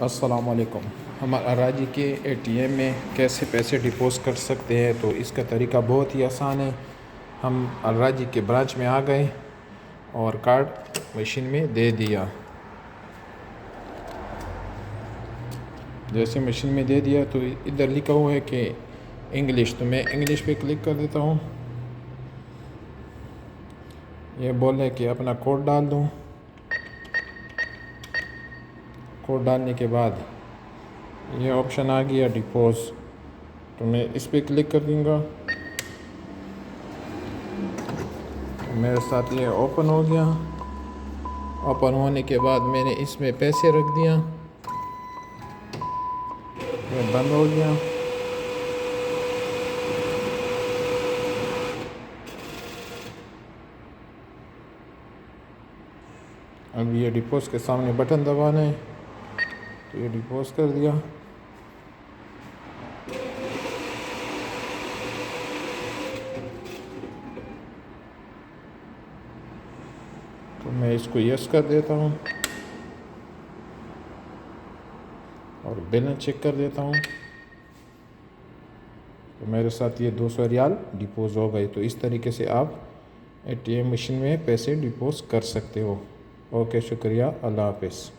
अस्सलामुअलैकुम। हम अराजी के एटीएम में कैसे पैसे डिपॉज़िट कर सकते हैं, तो इसका तरीका बहुत ही आसान है। हम अराजी के ब्रांच में आ गए और कार्ड मशीन में दे दिया। जैसे मशीन में दे दिया तो इधर लिखा हुआ है कि इंग्लिश, तो मैं इंग्लिश पे क्लिक कर देता हूँ। ये बोले कि अपना कोड डाल दूँ। कोड डालने के बाद ये ऑप्शन आ गया डिपॉज़, तो मैं इस पर क्लिक कर दूँगा। तो मेरे साथ ये ओपन हो गया। ओपन होने के बाद मैंने इसमें पैसे रख दिया, ये बंद हो गया। अब ये डिपॉज़िट के सामने बटन दबाना है, तो ये डिपॉज़िट कर दिया। तो मैं इसको यस कर देता हूँ और बैलेंस चेक कर देता हूँ। तो मेरे साथ ये 200 रियाल डिपॉज़ हो गई। तो इस तरीके से आप एटीएम मशीन में पैसे डिपॉज़ कर सकते हो। ओके, शुक्रिया, अल्लाह हाफ़िज़।